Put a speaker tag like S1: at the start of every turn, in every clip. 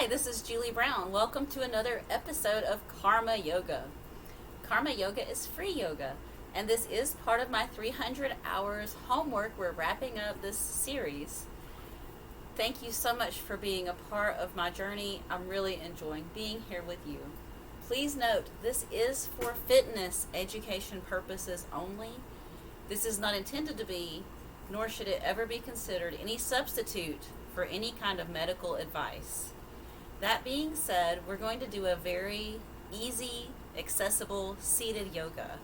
S1: Hi, this is Julie Brown. Welcome to another episode of Karma Yoga. Karma Yoga is free yoga, and this is part of my 300 hours homework. We're wrapping up this series. Thank you so much for being a part of my journey. I'm really enjoying being here with you. Please note, this is for fitness education purposes only. This is not intended to be, nor should it ever be considered, any substitute for any kind of medical advice. That being said, we're going to do a very easy, accessible, seated yoga.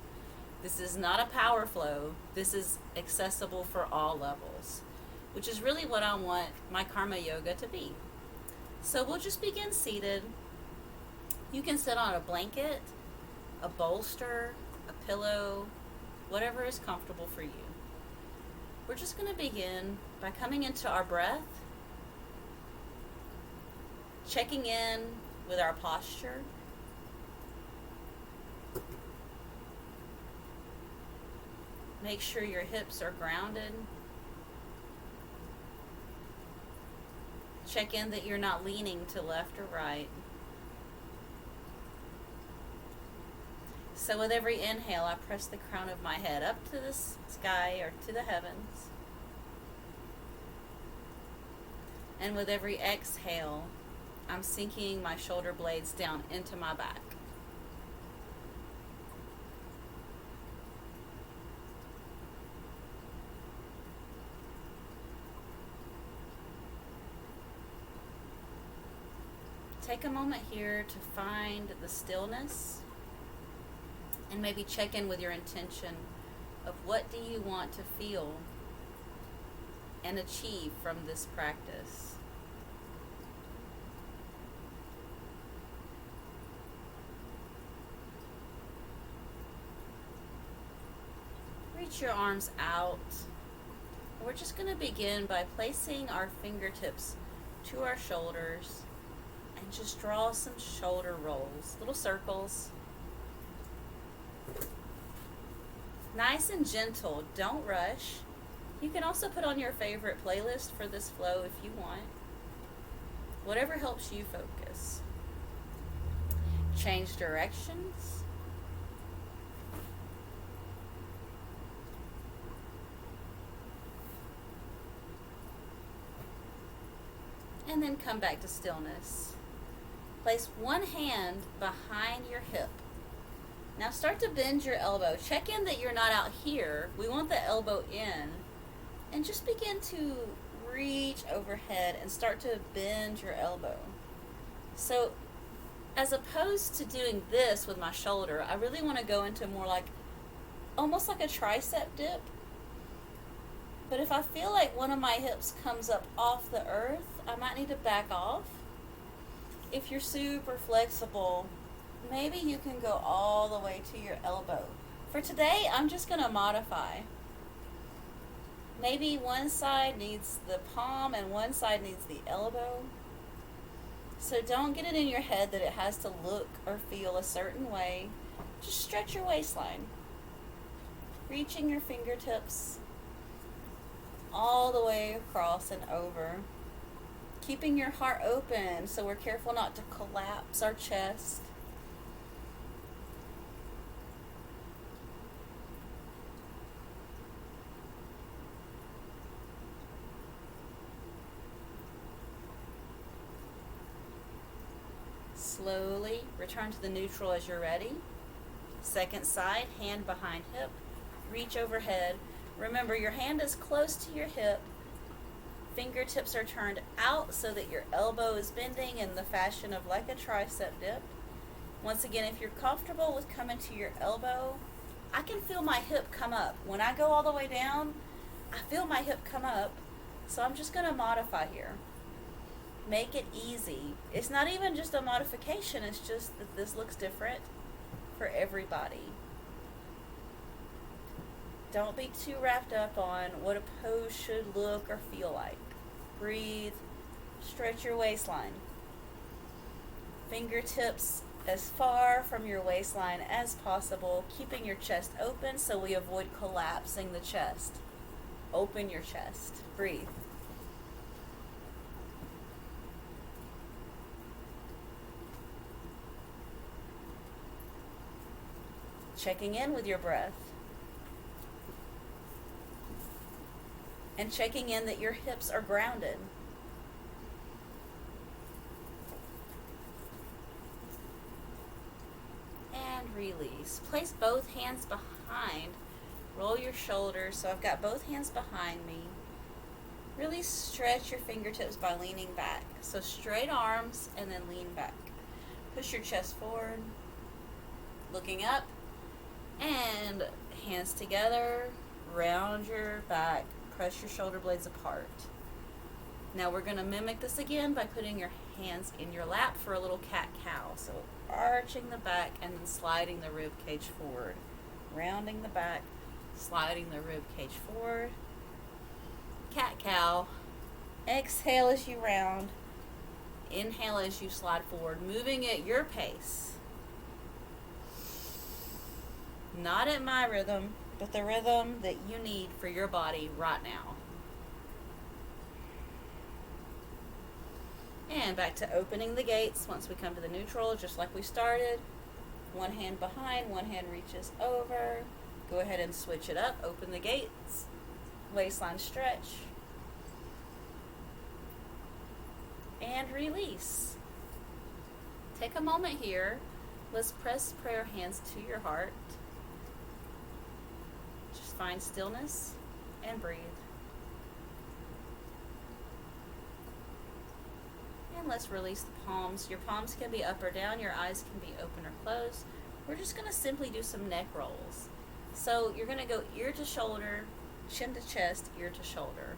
S1: This is not a power flow. This is accessible for all levels, which is really what I want my Karma Yoga to be. So we'll just begin seated. You can sit on a blanket, a bolster, a pillow, whatever is comfortable for you. We're just going to begin by coming into our breath, checking in with our posture. Make sure your hips are grounded. Check in that you're not leaning to left or right. So with every inhale, I press the crown of my head up to the sky or to the heavens. And with every exhale, I'm sinking my shoulder blades down into my back. Take a moment here to find the stillness and maybe check in with your intention of what do you want to feel and achieve from this practice. Reach your arms out. We're just going to begin by placing our fingertips to our shoulders and just draw some shoulder rolls, little circles. Nice and gentle, don't rush. You can also put on your favorite playlist for this flow if you want. Whatever helps you focus. Change directions. And then come back to stillness. Place one hand behind your hip. Now start to bend your elbow. Check in that you're not out here. We want the elbow in. And just begin to reach overhead and start to bend your elbow. So as opposed to doing this with my shoulder, I really want to go into more like, almost like a tricep dip. But if I feel like one of my hips comes up off the earth, I might need to back off. If you're super flexible, maybe you can go all the way to your elbow. For today, I'm just going to modify. Maybe one side needs the palm and one side needs the elbow. So don't get it in your head that it has to look or feel a certain way. Just stretch your waistline. Reaching your fingertips all the way across and over. Keeping your heart open so we're careful not to collapse our chest. Slowly return to the neutral as you're ready. Second side, hand behind hip, reach overhead. Remember, your hand is close to your hip. Fingertips are turned out so that your elbow is bending in the fashion of like a tricep dip. Once again, if you're comfortable with coming to your elbow, I can feel my hip come up. When I go all the way down, I feel my hip come up. So I'm just going to modify here. Make it easy. It's not even just a modification, it's just that this looks different for everybody. Don't be too wrapped up on what a pose should look or feel like. Breathe. Stretch your waistline. Fingertips as far from your waistline as possible, keeping your chest open so we avoid collapsing the chest. Open your chest. Breathe. Checking in with your breath. And checking in that your hips are grounded. And release. Place both hands behind. Roll your shoulders. So I've got both hands behind me. Really stretch your fingertips by leaning back. So straight arms and then lean back. Push your chest forward. Looking up. And hands together. Round your back. Press your shoulder blades apart. Now we're going to mimic this again by putting your hands in your lap for a little cat-cow. So arching the back and then sliding the rib cage forward. Rounding the back, sliding the rib cage forward. Cat-cow. Exhale as you round. Inhale as you slide forward, moving at your pace. Not at my rhythm, but the rhythm that you need for your body right now. And back to opening the gates once we come to the neutral, just like we started. One hand behind, one hand reaches over. Go ahead and switch it up. Open the gates. Waistline stretch. And release. Take a moment here. Let's press prayer hands to your heart. Just find stillness and breathe. And let's release the palms. Your palms can be up or down. Your eyes can be open or closed. We're just going to simply do some neck rolls. So you're going to go ear to shoulder, chin to chest, ear to shoulder.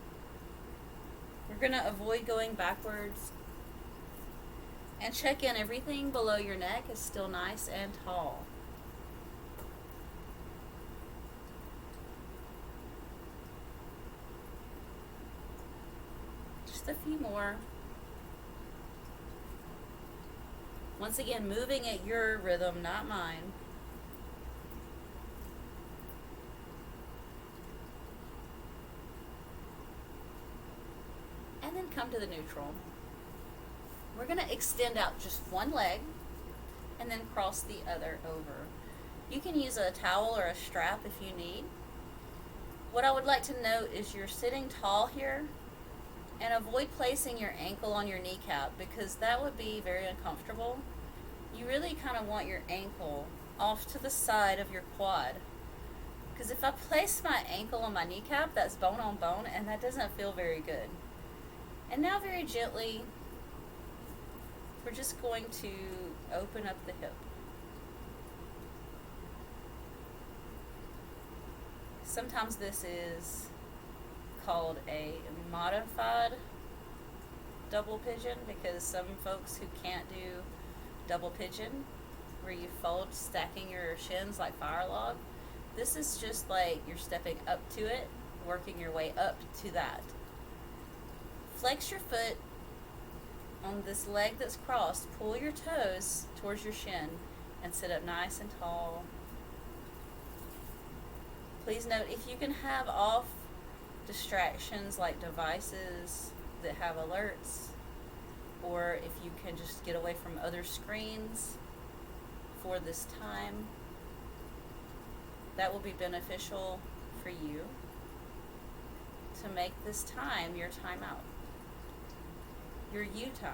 S1: We're going to avoid going backwards. And check in. Everything below your neck is still nice and tall. Just a few more. Once again, moving at your rhythm, not mine. And then come to the neutral. We're going to extend out just one leg and then cross the other over. You can use a towel or a strap if you need. What I would like to note is you're sitting tall here, and avoid placing your ankle on your kneecap because that would be very uncomfortable. You really kind of want your ankle off to the side of your quad. Because if I place my ankle on my kneecap, that's bone on bone, and that doesn't feel very good. And now very gently, we're just going to open up the hip. Sometimes this is called a modified double pigeon because some folks who can't do double pigeon, where you fold stacking your shins like fire log, this is just like you're stepping up to it, working your way up to that. Flex your foot on this leg that's crossed, pull your toes towards your shin and sit up nice and tall. Please note, if you can have off distractions like devices that have alerts, or if you can just get away from other screens for this time, that will be beneficial for you to make this time your time out, your you time.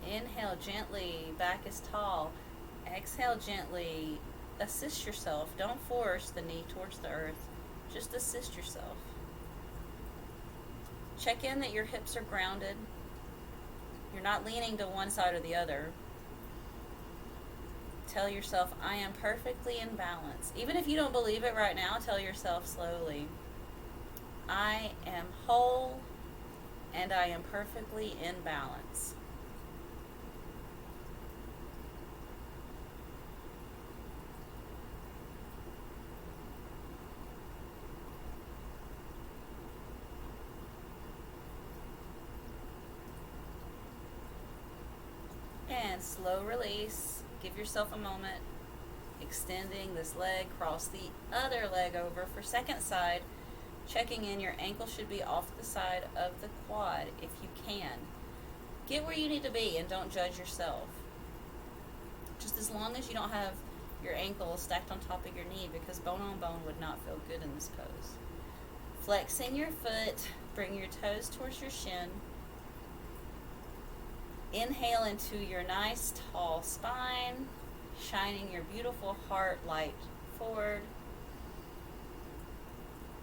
S1: Inhale gently, back is tall. Exhale gently, assist yourself. Don't force the knee towards the earth. Just assist yourself. Check in that your hips are grounded. You're not leaning to one side or the other. Tell yourself, I am perfectly in balance. Even if you don't believe it right now, tell yourself slowly, I am whole and I am perfectly in balance. And slow release. Give yourself a moment. Extending this leg, cross the other leg over for second side. Checking in, your ankle should be off the side of the quad if you can. Get where you need to be and don't judge yourself. Just as long as you don't have your ankle stacked on top of your knee, because bone on bone would not feel good in this pose. Flexing your foot, bring your toes towards your shin. Inhale into your nice tall spine, shining your beautiful heart light forward.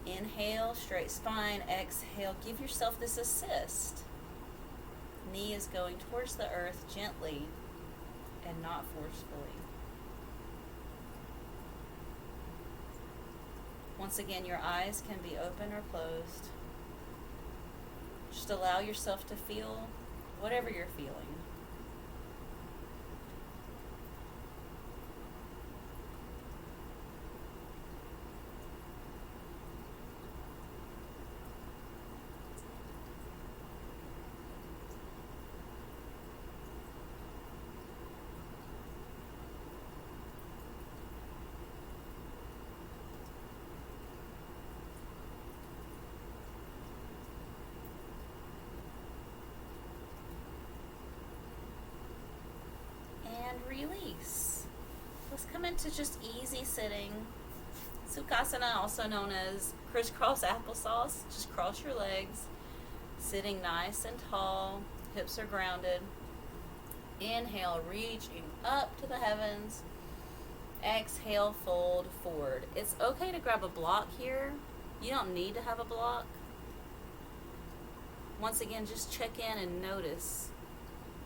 S1: Inhale, straight spine. Exhale, give yourself this assist. Knee is going towards the earth gently and not forcefully. Once again, your eyes can be open or closed. Just allow yourself to feel whatever you're feeling. Release. Let's come into just easy sitting. Sukhasana, also known as crisscross applesauce. Just cross your legs, sitting nice and tall, hips are grounded. Inhale, reaching up to the heavens. Exhale, fold forward. It's okay to grab a block here. You don't need to have a block. Once again, just check in and notice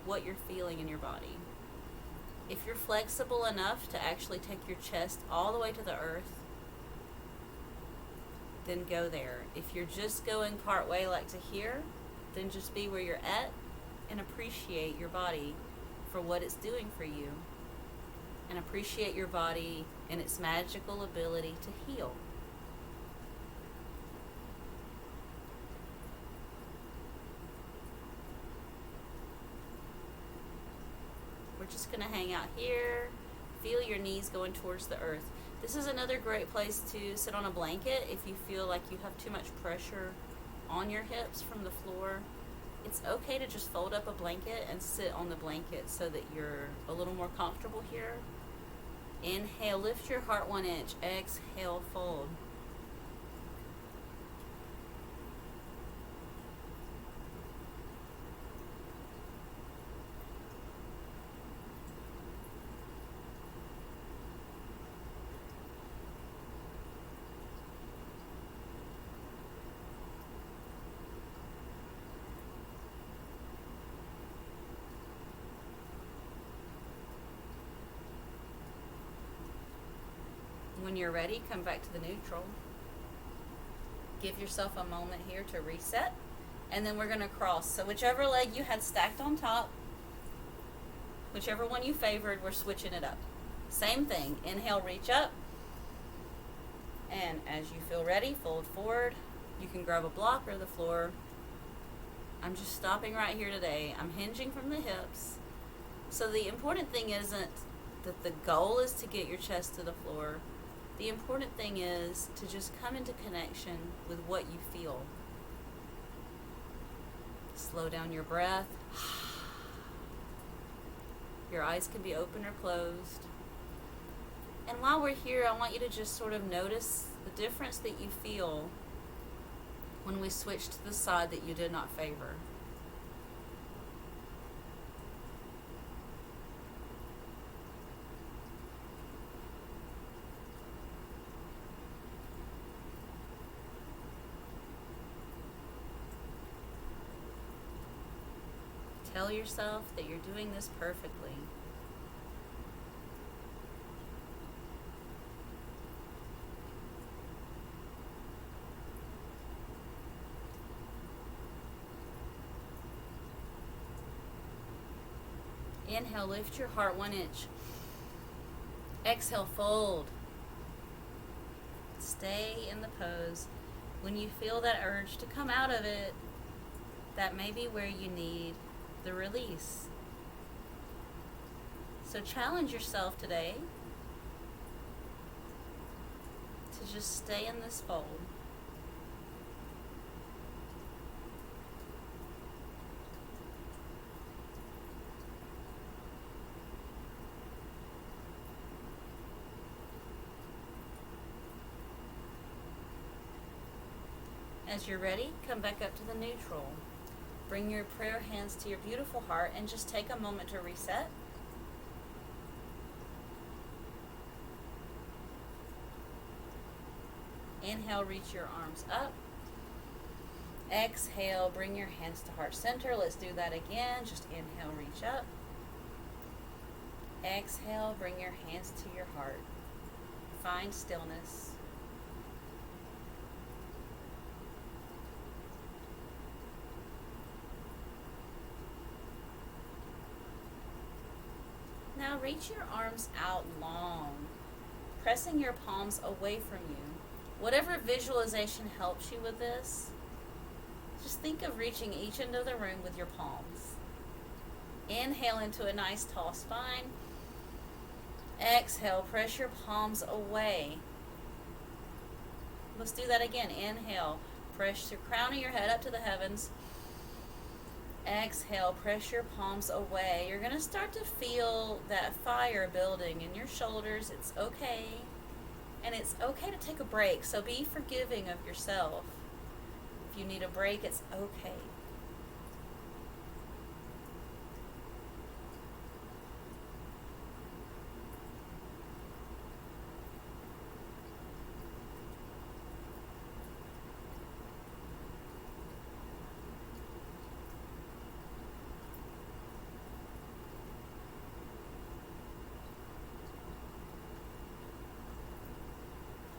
S1: what you're feeling in your body. If you're flexible enough to actually take your chest all the way to the earth, then go there. If you're just going part way like to here, then just be where you're at and appreciate your body for what it's doing for you. And appreciate your body and its magical ability to heal. Just going to hang out here. Feel your knees going towards the earth. This is another great place to sit on a blanket if you feel like you have too much pressure on your hips from the floor. It's okay to just fold up a blanket and sit on the blanket so that you're a little more comfortable here. Inhale, lift your heart 1 inch. Exhale, fold. When you're ready, come back to the neutral. Give yourself a moment here to reset, and then we're going to cross. So whichever leg you had stacked on top, whichever one you favored, we're switching it up. Same thing. Inhale, reach up, and as you feel ready, fold forward. You can grab a block or the floor. I'm just stopping right here today. I'm hinging from the hips. So the important thing isn't that the goal is to get your chest to the floor. The important thing is to just come into connection with what you feel. Slow down your breath. Your eyes can be open or closed. And while we're here, I want you to just sort of notice the difference that you feel when we switch to the side that you did not favor. Tell yourself that you're doing this perfectly. Inhale, lift your heart 1 inch. Exhale, fold. Stay in the pose. When you feel that urge to come out of it, that may be where you need the release. So challenge yourself today to just stay in this fold. As you're ready, come back up to the neutral. Bring your prayer hands to your beautiful heart and just take a moment to reset. Inhale, reach your arms up. Exhale, bring your hands to heart center. Let's do that again. Just inhale, reach up. Exhale, bring your hands to your heart. Find stillness. Now reach your arms out long, pressing your palms away from you. Whatever visualization helps you with this, just think of reaching each end of the room with your palms. Inhale into a nice tall spine. Exhale, press your palms away. Let's do that again. Inhale, press the crown of your head up to the heavens. Exhale, press your palms away. You're going to start to feel that fire building in your shoulders. It's okay. And it's okay to take a break. So be forgiving of yourself. If you need a break, it's okay.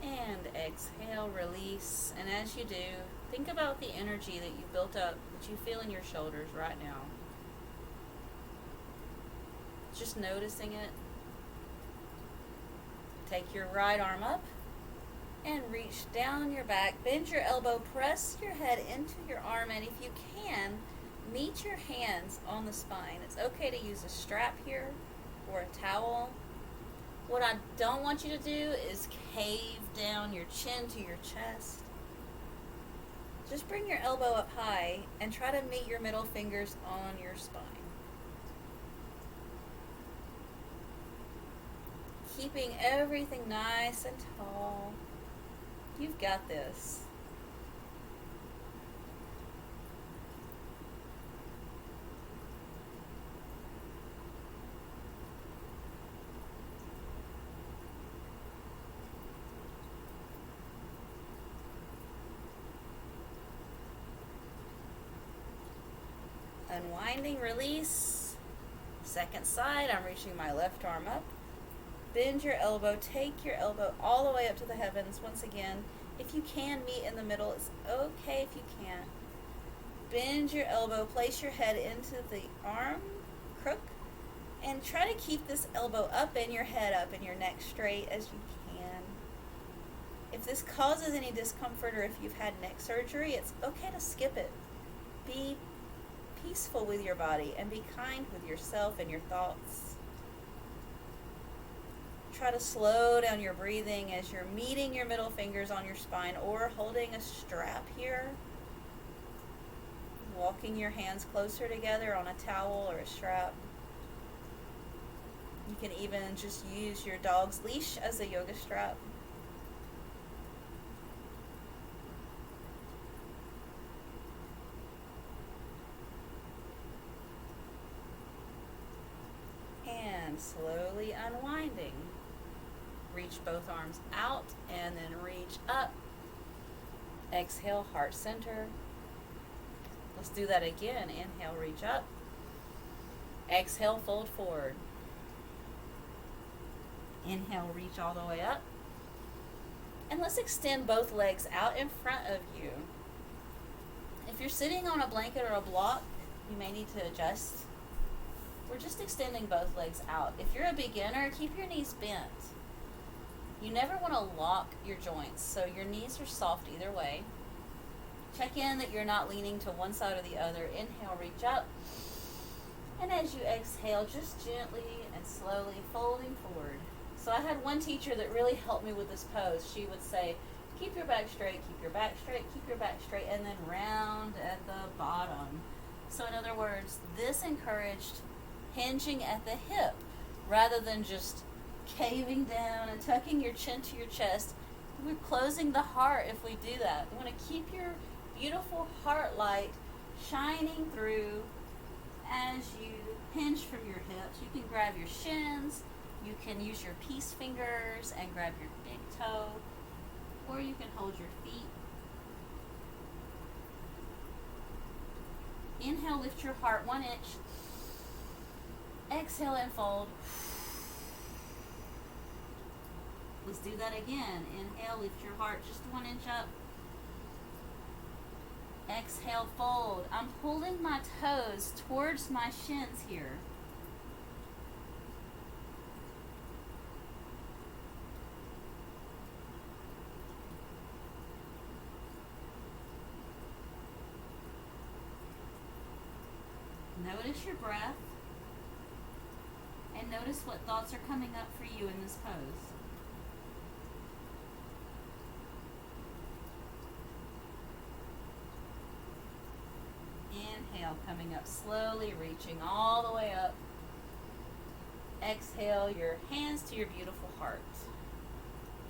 S1: And exhale, release. And as you do, think about the energy that you built up, that you feel in your shoulders right now. Just noticing it. Take your right arm up and reach down your back. Bend your elbow, press your head into your arm, and if you can, meet your hands on the spine. It's okay to use a strap here or a towel. What I don't want you to do is cave down your chin to your chest. Just bring your elbow up high and try to meet your middle fingers on your spine. Keeping everything nice and tall. You've got this. Unwinding, release. Second side, I'm reaching my left arm up. Bend your elbow, take your elbow all the way up to the heavens. Once again, if you can meet in the middle, it's okay if you can't. Bend your elbow, place your head into the arm crook, and try to keep this elbow up and your head up and your neck straight as you can. If this causes any discomfort or if you've had neck surgery, it's okay to skip it. Be peaceful with your body and be kind with yourself and your thoughts. Try to slow down your breathing as you're meeting your middle fingers on your spine or holding a strap here. Walking your hands closer together on a towel or a strap. You can even just use your dog's leash as a yoga strap. And slowly unwinding. Reach both arms out and then reach up. Exhale, heart center. Let's do that again. Inhale, reach up. Exhale, fold forward. Inhale, reach all the way up. And let's extend both legs out in front of you. If you're sitting on a blanket or a block, you may need to adjust. We're just extending both legs out. If you're a beginner, keep your knees bent. You never want to lock your joints, so your knees are soft either way. Check in that you're not leaning to one side or the other. Inhale, reach up. And as you exhale, just gently and slowly folding forward. So I had one teacher that really helped me with this pose. She would say, keep your back straight, keep your back straight, keep your back straight, and then round at the bottom. So in other words, this encouraged hinging at the hip rather than just caving down and tucking your chin to your chest. We're closing the heart if we do that. We want to keep your beautiful heart light shining through as you hinge from your hips. You can grab your shins, you can use your peace fingers and grab your big toe, or you can hold your feet. Inhale, lift your heart 1 inch. Exhale and fold. Let's do that again. Inhale, lift your heart just 1 inch up. Exhale, fold. I'm pulling my toes towards my shins here. Notice your breath and notice what thoughts are coming up for you in this pose. Inhale, coming up slowly, reaching all the way up. Exhale, your hands to your beautiful heart.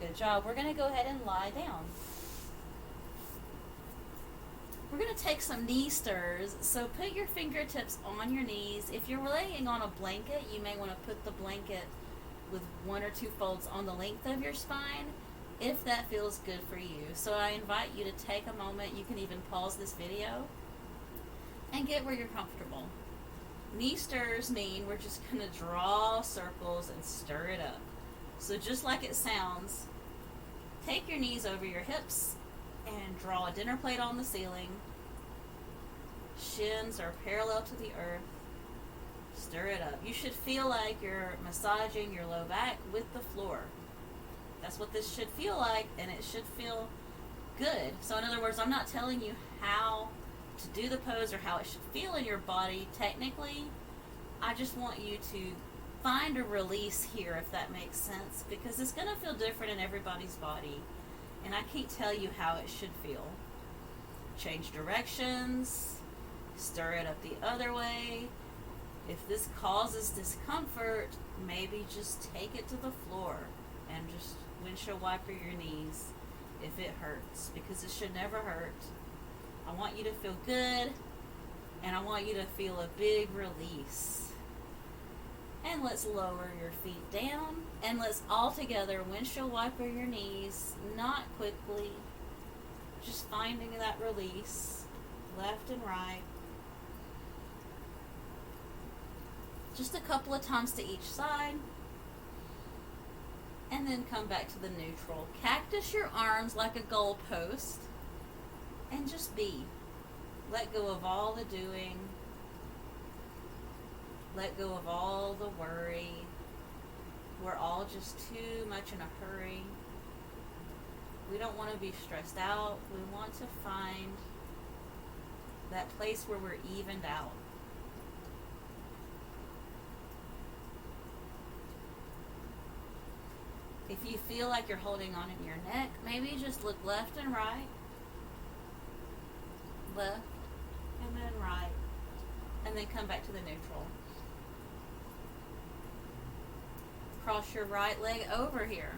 S1: Good job. We're going to go ahead and lie down. We're going to take some knee stirs, so put your fingertips on your knees. If you're laying on a blanket, you may want to put the blanket with 1 or 2 folds on the length of your spine, if that feels good for you. So I invite you to take a moment. You can even pause this video and get where you're comfortable. Knee stirs mean we're just going to draw circles and stir it up. So just like it sounds, take your knees over your hips and draw a dinner plate on the ceiling. Shins are parallel to the earth. Stir it up. You should feel like you're massaging your low back with the floor. That's what this should feel like, and it should feel good. So in other words, I'm not telling you how to do the pose or how it should feel in your body technically. I just want you to find a release here, if that makes sense, because it's going to feel different in everybody's body, and I can't tell you how it should feel. Change directions, stir it up the other way. If this causes discomfort, maybe just take it to the floor and just windshield wiper your knees if it hurts, because it should never hurt. I want you to feel good, and I want you to feel a big release. And let's lower your feet down, and let's all together windshield wiper your knees, not quickly, just finding that release, left and right. Just a couple of times to each side, and then come back to the neutral. Cactus your arms like a goalpost, and just be. Let go of all the doing. Let go of all the worry. We're all just too much in a hurry. We don't want to be stressed out. We want to find that place where we're evened out. If you feel like you're holding on in your neck, maybe just look left and right. Left and then right. And then come back to the neutral. Cross your right leg over here.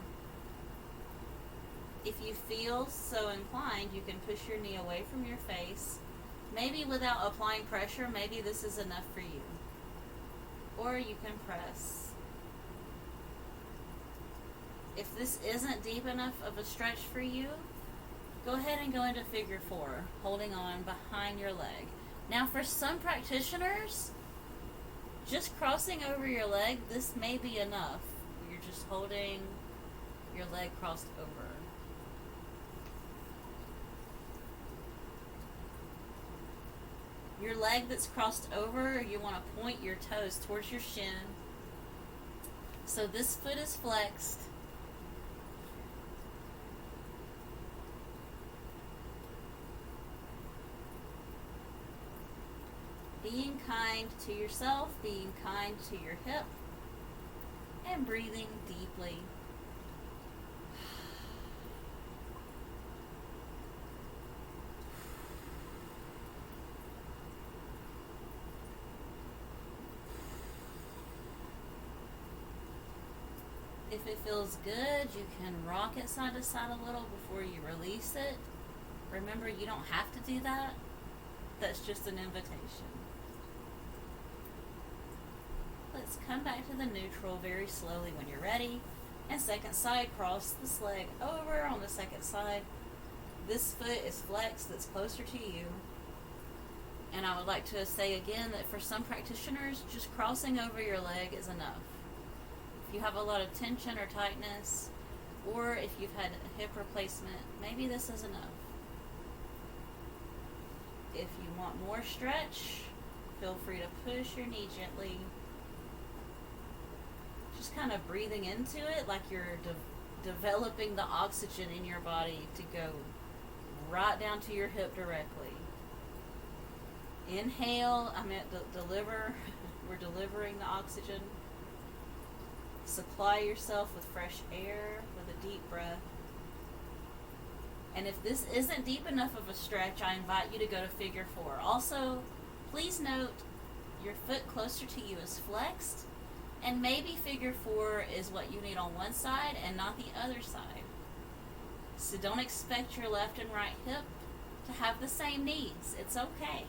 S1: If you feel so inclined, you can push your knee away from your face. Maybe without applying pressure, maybe this is enough for you. Or you can press. If this isn't deep enough of a stretch for you, go ahead and go into figure 4, holding on behind your leg. Now for some practitioners, just crossing over your leg, this may be enough. You're just holding your leg crossed over. Your leg that's crossed over, you want to point your toes towards your shin. So this foot is flexed. Being kind to yourself, being kind to your hip, and breathing deeply. If it feels good, you can rock it side to side a little before you release it. Remember, you don't have to do that. That's just an invitation. Let's come back to the neutral very slowly when you're ready. And second side, cross this leg over on the second side. This foot is flexed, that's closer to you. And I would like to say again that for some practitioners, just crossing over your leg is enough. If you have a lot of tension or tightness, or if you've had a hip replacement, maybe this is enough. If you want more stretch, feel free to push your knee gently. Just kind of breathing into it like you're developing the oxygen in your body to go right down to your hip directly. Inhale, I meant deliver. We're delivering the oxygen. Supply yourself with fresh air with a deep breath. And if this isn't deep enough of a stretch, I invite you to go to figure 4. Also, please note your foot closer to you is flexed, and maybe figure 4 is what you need on one side and not the other side. So don't expect your left and right hip to have the same needs. It's okay.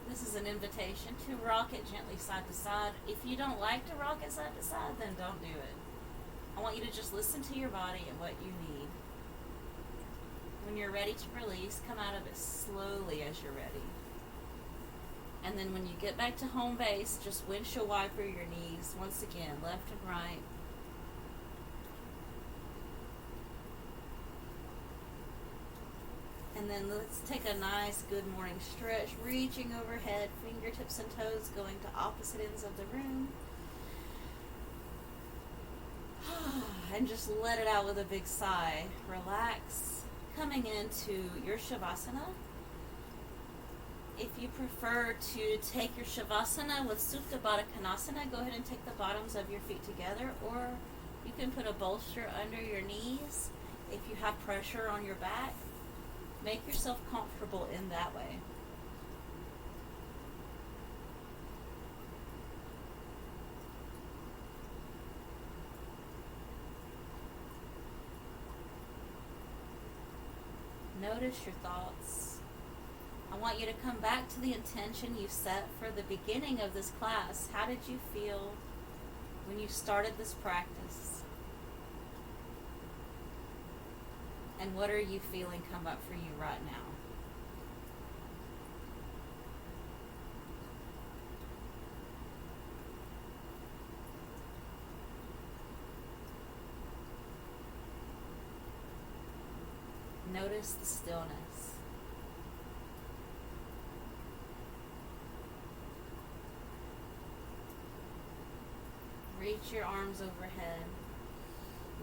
S1: This is an invitation to rock it gently side to side. If you don't like to rock it side to side, then don't do it. I want you to just listen to your body and what you need. When you're ready to release, come out of it slowly as you're ready. And then when you get back to home base, just windshield wiper your knees once again, left and right. And then let's take a nice good morning stretch, reaching overhead, fingertips and toes going to opposite ends of the room. And just let it out with a big sigh. Relax. Coming into your Shavasana. If you prefer to take your Shavasana with Supta Baddha Konasana, go ahead and take the bottoms of your feet together, or you can put a bolster under your knees if you have pressure on your back. Make yourself comfortable in that way. Notice your thoughts. I want you to come back to the intention you set for the beginning of this class. How did you feel when you started this practice? And what are you feeling come up for you right now? Notice the stillness. Reach your arms overhead,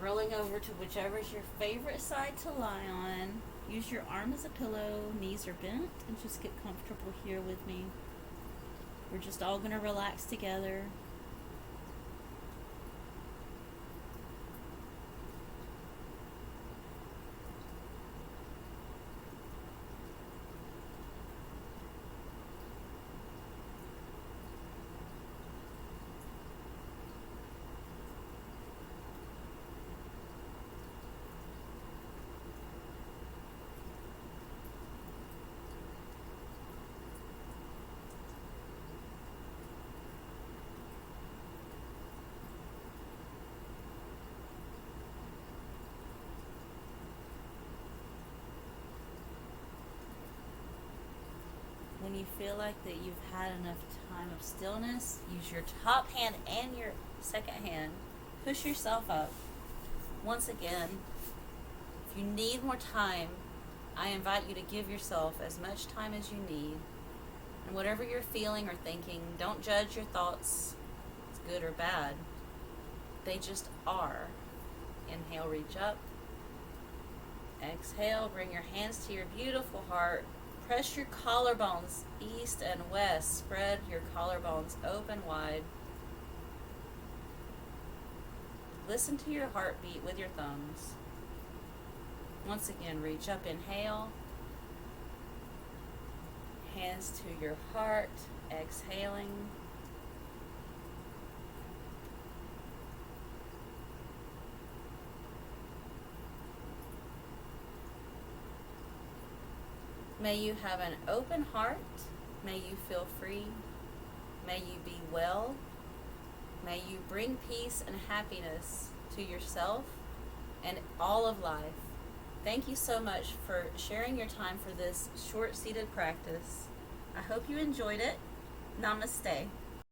S1: rolling over to whichever is your favorite side to lie on. Use your arm as a pillow, knees are bent, and just get comfortable here with me. We're just all going to relax together. When you feel like that you've had enough time of stillness, use your top hand and your second hand. Push yourself up. Once again, if you need more time, I invite you to give yourself as much time as you need. And whatever you're feeling or thinking, don't judge your thoughts. It's good or bad. They just are. Inhale, reach up. Exhale, bring your hands to your beautiful heart. Press your collarbones east and west. Spread your collarbones open wide. Listen to your heartbeat with your thumbs. Once again, reach up, inhale. Hands to your heart, exhaling. May you have an open heart. May you feel free. May you be well. May you bring peace and happiness to yourself and all of life. Thank you so much for sharing your time for this short seated practice. I hope you enjoyed it. Namaste.